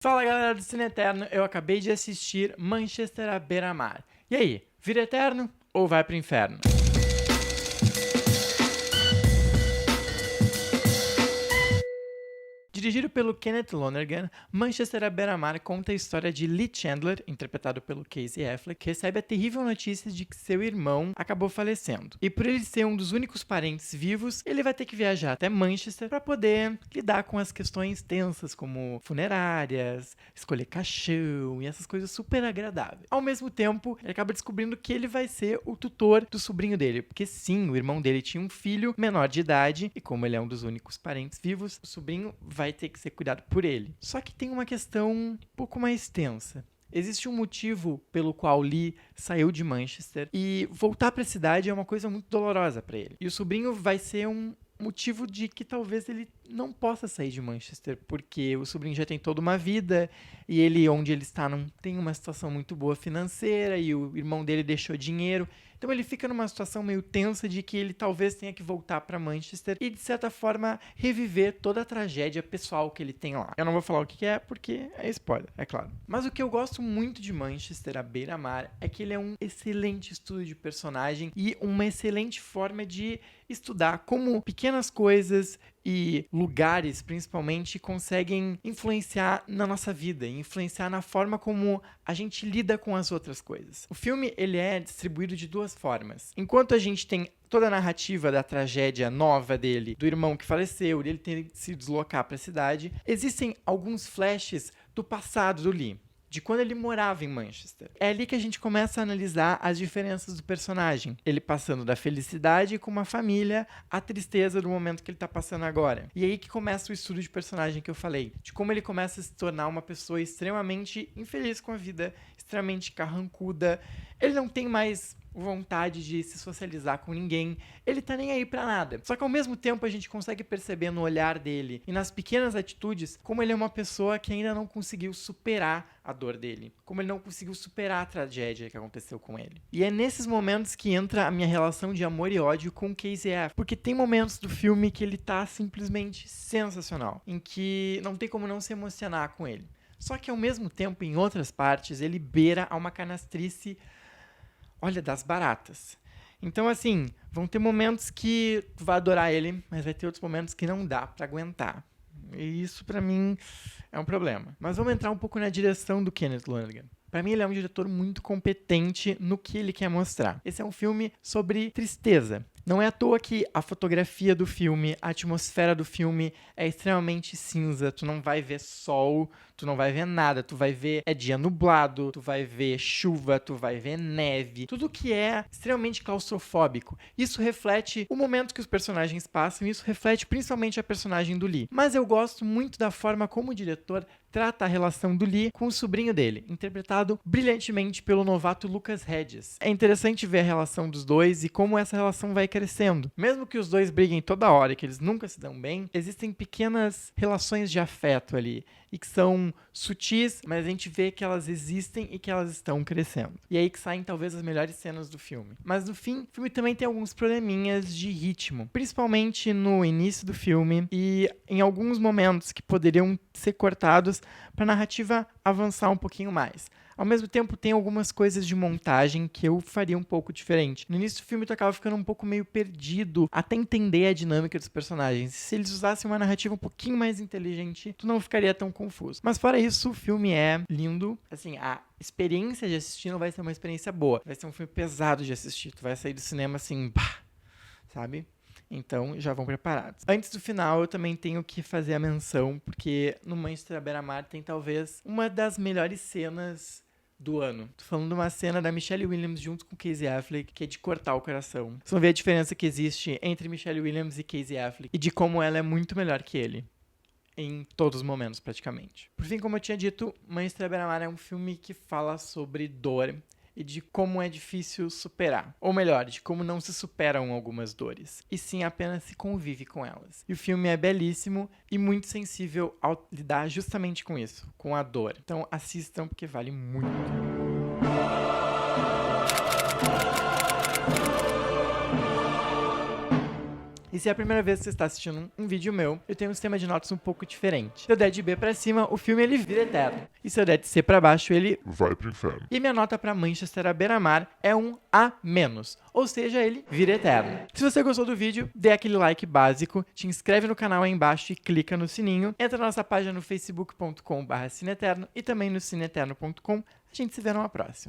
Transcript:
Fala galera do Cine Eterno, eu acabei de assistir Manchester à beira-mar. E aí, vira eterno ou vai pro inferno? Dirigido pelo Kenneth Lonergan, Manchester à beira-mar conta a história de Lee Chandler, interpretado pelo Casey Affleck, que recebe a terrível notícia de que seu irmão acabou falecendo. E por ele ser um dos únicos parentes vivos, ele vai ter que viajar até Manchester para poder lidar com as questões tensas, como funerárias, escolher caixão e essas coisas super agradáveis. Ao mesmo tempo, ele acaba descobrindo que ele vai ser o tutor do sobrinho dele, porque sim, o irmão dele tinha um filho menor de idade, e como ele é um dos únicos parentes vivos, o sobrinho vai ter que ser cuidado por ele. Só que tem uma questão um pouco mais tensa. Existe um motivo pelo qual Lee saiu de Manchester e voltar para a cidade é uma coisa muito dolorosa para ele. E o sobrinho vai ser um motivo de que talvez ele não possa sair de Manchester, porque o sobrinho já tem toda uma vida e ele, onde ele está, não tem uma situação muito boa financeira e o irmão dele deixou dinheiro. Então ele fica numa situação meio tensa de que ele talvez tenha que voltar para Manchester e, de certa forma, reviver toda a tragédia pessoal que ele tem lá. Eu não vou falar o que é, porque é spoiler, é claro. Mas o que eu gosto muito de Manchester à beira-mar é que ele é um excelente estudo de personagem e uma excelente forma de estudar como pequenas coisas e lugares, principalmente, conseguem influenciar na nossa vida, influenciar na forma como a gente lida com as outras coisas. O filme ele é distribuído de duas formas. Enquanto a gente tem toda a narrativa da tragédia nova dele, do irmão que faleceu, dele ter que se deslocar para a cidade, existem alguns flashes do passado do Lee, de quando ele morava em Manchester. É ali que a gente começa a analisar as diferenças do personagem. Ele passando da felicidade com uma família à tristeza do momento que ele está passando agora. E aí que começa o estudo de personagem que eu falei, de como ele começa a se tornar uma pessoa extremamente infeliz com a vida, extremamente carrancuda. Ele não tem mais vontade de se socializar com ninguém, ele tá nem aí pra nada. Só que ao mesmo tempo a gente consegue perceber no olhar dele e nas pequenas atitudes como ele é uma pessoa que ainda não conseguiu superar a dor dele, como ele não conseguiu superar a tragédia que aconteceu com ele. E é nesses momentos que entra a minha relação de amor e ódio com o Casey Affleck, porque tem momentos do filme que ele tá simplesmente sensacional, em que não tem como não se emocionar com ele. Só que ao mesmo tempo, em outras partes, ele beira a uma canastrice, olha, das baratas. Então, assim, vão ter momentos que tu vai adorar ele, mas vai ter outros momentos que não dá pra aguentar. E isso, pra mim, é um problema. Mas vamos entrar um pouco na direção do Kenneth Lonergan. Pra mim, ele é um diretor muito competente no que ele quer mostrar. Esse é um filme sobre tristeza. Não é à toa que a fotografia do filme, a atmosfera do filme é extremamente cinza. Tu não vai ver sol, tu não vai ver nada. Tu vai ver dia nublado, tu vai ver chuva, tu vai ver neve. Tudo que é extremamente claustrofóbico. Isso reflete o momento que os personagens passam e isso reflete principalmente a personagem do Lee. Mas eu gosto muito da forma como o diretor trata a relação do Lee com o sobrinho dele, interpretado brilhantemente pelo novato Lucas Hedges. É interessante ver a relação dos dois e como essa relação vai crescendo. Mesmo que os dois briguem toda hora e que eles nunca se dão bem, existem pequenas relações de afeto ali e que são sutis, mas a gente vê que elas existem e que elas estão crescendo. E aí que saem talvez as melhores cenas do filme. Mas no fim, o filme também tem alguns probleminhas de ritmo, principalmente no início do filme e em alguns momentos que poderiam ser cortados para a narrativa avançar um pouquinho mais. Ao mesmo tempo, tem algumas coisas de montagem que eu faria um pouco diferente. No início do filme, tu acaba ficando um pouco meio perdido até entender a dinâmica dos personagens. Se eles usassem uma narrativa um pouquinho mais inteligente, tu não ficaria tão confuso. Mas fora isso, o filme é lindo. Assim, a experiência de assistir não vai ser uma experiência boa. Vai ser um filme pesado de assistir. Tu vai sair do cinema assim, pá, sabe? Então, já vão preparados. Antes do final, eu também tenho que fazer a menção, porque no Manchester à beira-mar tem talvez uma das melhores cenas do ano. Tô falando de uma cena da Michelle Williams junto com Casey Affleck, que é de cortar o coração. Vocês vão ver a diferença que existe entre Michelle Williams e Casey Affleck, e de como ela é muito melhor que ele. Em todos os momentos, praticamente. Por fim, como eu tinha dito, Manchester à beira-mar é um filme que fala sobre dor e de como é difícil superar. Ou melhor, de como não se superam algumas dores. E sim, apenas se convive com elas. E o filme é belíssimo e muito sensível ao lidar justamente com isso, com a dor. Então assistam porque vale muito. E se é a primeira vez que você está assistindo um vídeo meu, eu tenho um sistema de notas um pouco diferente. Se eu der de B pra cima, o filme ele vira eterno. E se eu der de C pra baixo, ele vai pro inferno. E minha nota pra Manchester à beira-mar é um A-, ou seja, ele vira eterno. Se você gostou do vídeo, dê aquele like básico, te inscreve no canal aí embaixo e clica no sininho. Entra na nossa página no facebook.com/cineeterno e também no cineeterno.com. A gente se vê numa próxima.